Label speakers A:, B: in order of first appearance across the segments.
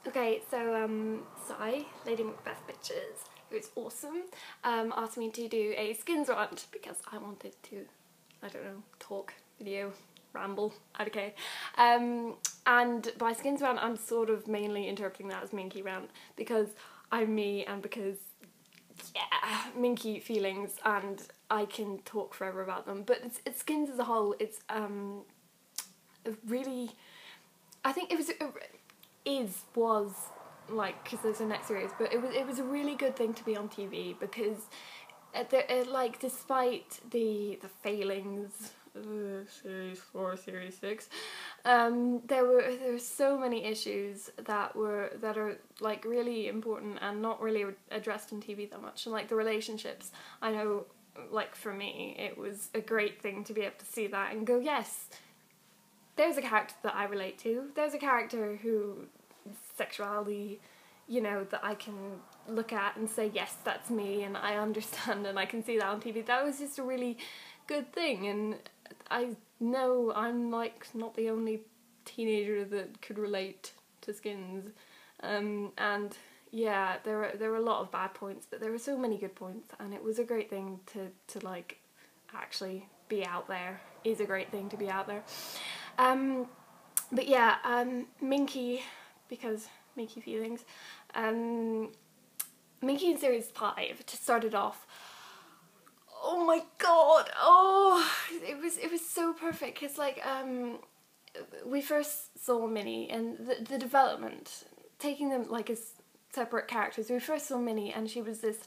A: Okay, so ladymacbethbitches, who's awesome, asked me to do a skins rant because I wanted to, I don't know, talk, video, ramble, I don't care. And by skins rant, I'm sort of mainly interpreting that as Minky rant because I'm me and because, yeah, Minky feelings and I can talk forever about them. But it's skins as a whole, it's really, I think it was like, because there's a next series, but it was a really good thing to be on TV because like despite the failings, series 4, series 6, there were so many issues that are like really important and not really addressed on TV that much, and like the relationships, I know, like for me it was a great thing to be able to see that and go, yes, there's a character that I relate to, there's a character who sexuality, you know, that I can look at and say, yes, that's me, and I understand, and I can see that on TV. That was just a really good thing, and I know I'm like not the only teenager that could relate to Skins, and yeah, there were a lot of bad points, but there were so many good points, and it was a great thing to like actually be out there. Is a great thing to be out there. But yeah, Minky, because Minky feelings, Minky in series 5, to start it off, oh my god, oh, it was so perfect, because like, we first saw Minnie and the development, taking them like as separate characters. We first saw Minnie and she was this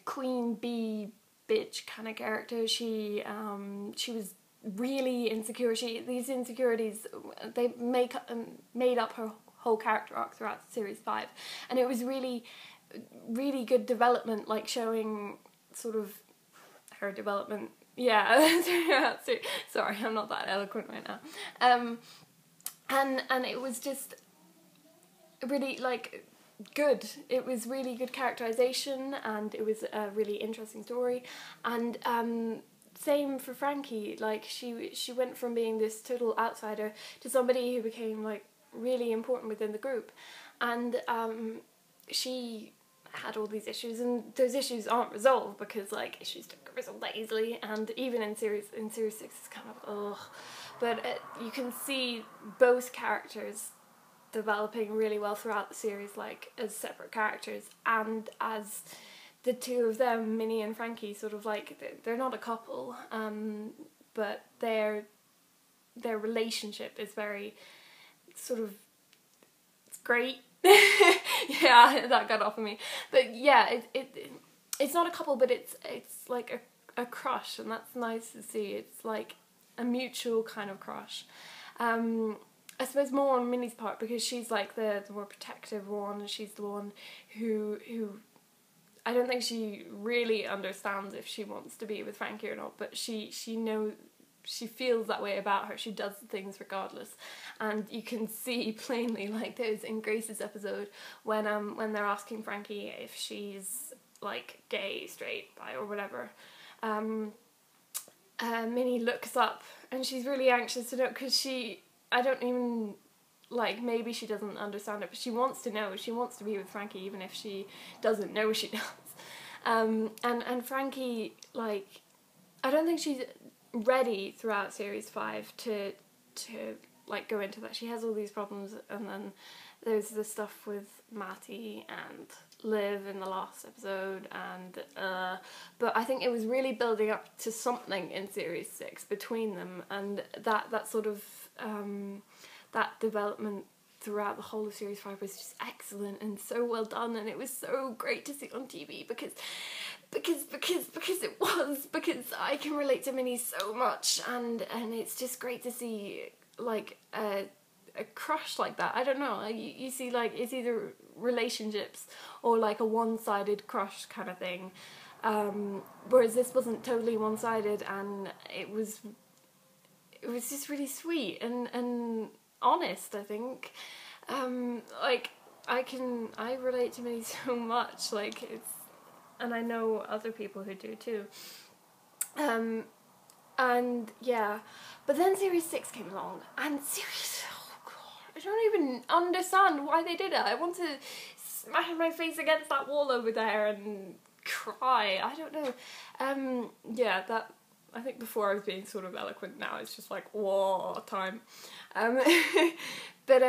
A: queen bee bitch kind of character. She was really insecure. These insecurities, they made up her whole character arc throughout series 5, and it was really good development, like showing sort of her development. Yeah, sorry, I'm not that eloquent right now. And it was just really like good. It was really good characterization, and it was a really interesting story. And same for Frankie, like she went from being this total outsider to somebody who became like really important within the group, and she had all these issues, and those issues aren't resolved because like issues don't get resolved that easily, and even in series 6 it's kind of ugh, but you can see both characters developing really well throughout the series, like as separate characters and as the two of them, Minnie and Frankie, sort of like they're not a couple, but their relationship is very sort of, it's great. Yeah, that got off of me. But yeah, it's not a couple, but it's like a crush, and that's nice to see. It's like a mutual kind of crush. I suppose more on Minnie's part because she's like the more protective one, and she's the one who I don't think she really understands if she wants to be with Frankie or not, but she knows, she feels that way about her. She does things regardless, and you can see plainly, like there's in Grace's episode when they're asking Frankie if she's like gay, straight, bi, or whatever. Minnie looks up and she's really anxious to know because I don't even, like, maybe she doesn't understand it, but she wants to know. She wants to be with Frankie even if she doesn't know she does. And Frankie, like, I don't think she's ready throughout series 5 to like go into that. She has all these problems, and then there's the stuff with Matty and Liv in the last episode, and but I think it was really building up to something in series 6 between them, and that sort of that development throughout the whole of series 5 was just excellent and so well done, and it was so great to see on TV because I can relate to Minnie so much, and it's just great to see like a crush like that. I don't know, you see, like, it's either relationships or like a one-sided crush kind of thing, whereas this wasn't totally one-sided, and it was just really sweet and honest, I think. Like, I relate to Minnie so much, like, it's, and I know other people who do too. And yeah, but then series 6 came along, and series, oh god, don't even understand why they did it. I want to smash my face against that wall over there and cry. I don't know. Yeah, that, I think before I was being sort of eloquent, now it's just like, whoa, time. But,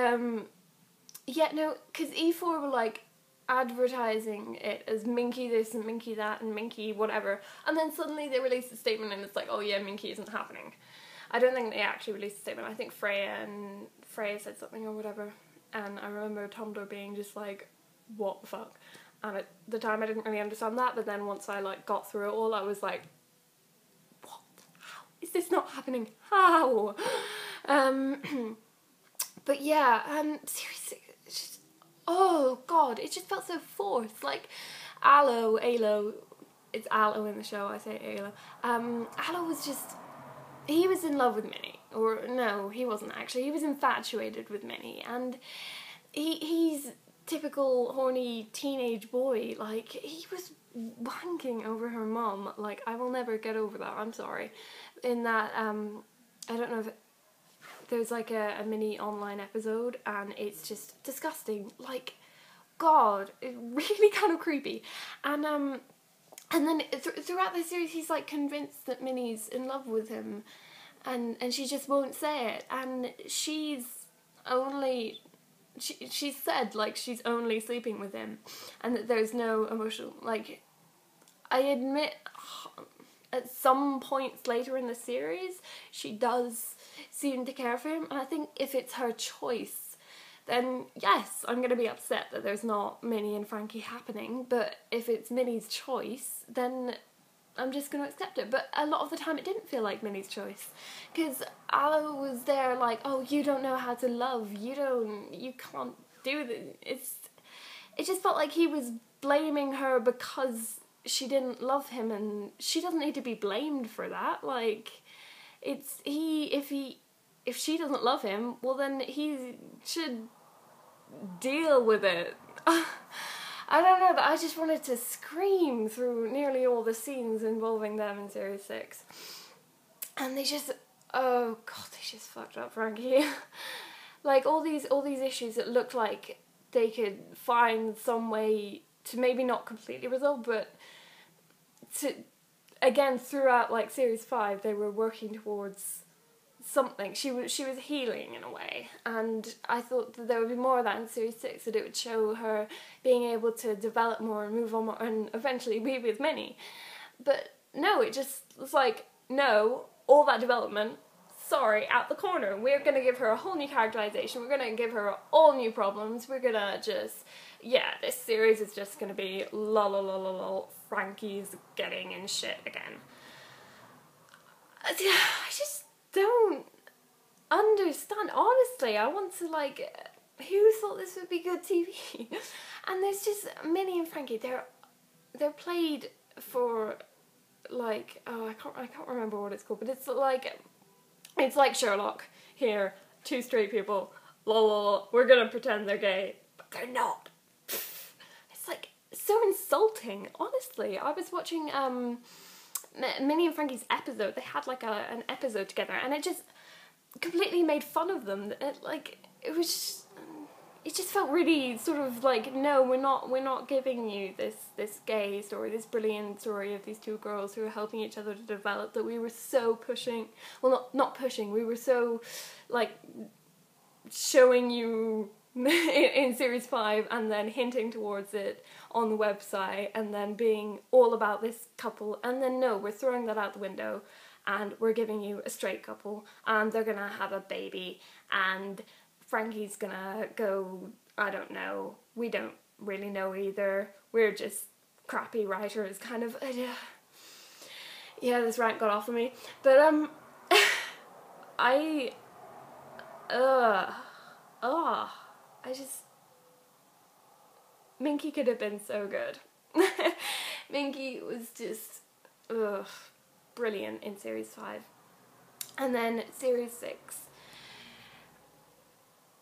A: yeah, no, because E4 were like advertising it as Minky this and Minky that and Minky whatever, and then suddenly they released a statement and it's like, oh yeah, Minky isn't happening. I don't think they actually released a statement. I think Freya said something or whatever, and I remember Tumblr being just like, what the fuck? And at the time I didn't really understand that, but then once I like got through it all, I was like, what? How is this not happening? How? But yeah, seriously, it's just, oh god, it just felt so forced. Like, Aloe, it's Aloe in the show, I say Aloe. Aloe was just, he was in love with Minnie. Or, no, he wasn't actually. He was infatuated with Minnie. And he's typical horny teenage boy. Like, he was wanking over her mum. Like, I will never get over that, I'm sorry. In that, I don't know if there's like a mini online episode and it's just disgusting. Like, god, it's really kind of creepy. And then throughout the series he's like convinced that Minnie's in love with him and she just won't say it. And she said like she's only sleeping with him and that there's no emotional, like, I admit at some points later in the series she does seem to care for him, and I think if it's her choice then yes, I'm going to be upset that there's not Minnie and Frankie happening, but if it's Minnie's choice then I'm just going to accept it. But a lot of the time it didn't feel like Minnie's choice, because Aloe was there like, oh, you don't know how to love, you can't do this. It just felt like he was blaming her because she didn't love him, and she doesn't need to be blamed for that. Like, if she doesn't love him, well then he should deal with it. I don't know, but I just wanted to scream through nearly all the scenes involving them in series 6. And they just, oh god, they just fucked up Frankie. Like, all these issues that looked like they could find some way to maybe not completely resolve, but to, again, throughout like series 5 they were working towards something. She was healing in a way, and I thought that there would be more of that in series 6, that it would show her being able to develop more and move on more and eventually be with Minnie. But no, it just was like, no, all that development, sorry, out the corner. We're gonna give her a whole new characterization, we're gonna give her all new problems, we're gonna just, yeah, this series is just gonna be lol, Frankie's getting in shit again. I just don't understand. Honestly, I want to, like, who thought this would be good TV? And there's just Minnie and Frankie, they're played for, like, oh, I can't remember what it's called, but it's like Sherlock here, two straight people, lol, we're gonna pretend they're gay, but they're not. It's like so insulting, honestly. I was watching Minnie and Frankie's episode. They had like an episode together, and it just completely made fun of them. It just felt really sort of like, no, we're not giving you this gay story, this brilliant story of these two girls who are helping each other to develop, that we were so pushing, well, not pushing, we were so like showing you in series 5 and then hinting towards it on the website and then being all about this couple, and then no, we're throwing that out the window and we're giving you a straight couple and they're gonna have a baby and Frankie's gonna go, I don't know, we don't really know either, we're just crappy writers, kind of. Yeah, this rant got off of me, but Minky could have been so good. Minky was just, brilliant in series 5. And then series 6,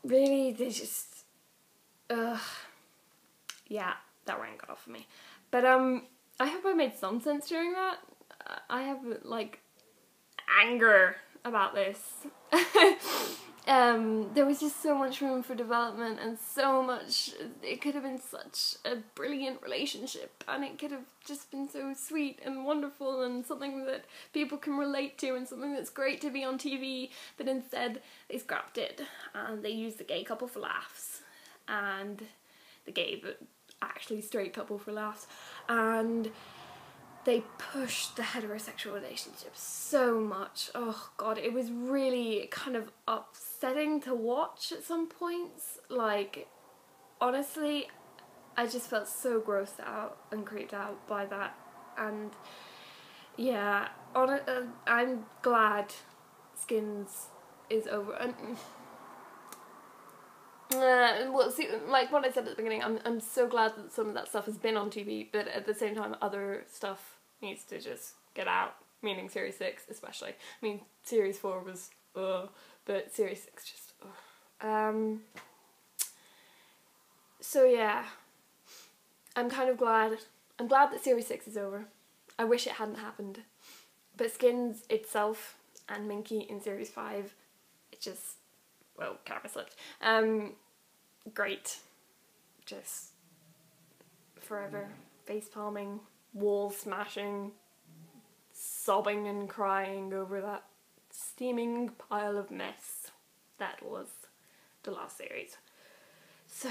A: really, they just, yeah, that rant got off of me. But, I hope I made some sense during that. I have, like, anger about this. There was just so much room for development and so much, it could have been such a brilliant relationship and it could have just been so sweet and wonderful and something that people can relate to and something that's great to be on TV, but instead they scrapped it and they used the gay couple for laughs and the gay but actually straight couple for laughs, and they pushed the heterosexual relationship so much. Oh god, it was really kind of upsetting to watch at some points. Like, honestly, I just felt so grossed out and creeped out by that. And yeah, I'm glad Skins is over. And well, see, like what I said at the beginning, I'm so glad that some of that stuff has been on TV, but at the same time, other stuff needs to just get out, meaning Series 6 especially. I mean, Series 4 was but Series 6 just so yeah, I'm kind of glad. I'm glad that Series 6 is over. I wish it hadn't happened. But Skins itself and Minky in Series 5, it just, well, camera slipped. Great. Just forever face palming, wall smashing, sobbing and crying over that steaming pile of mess that was the last series. So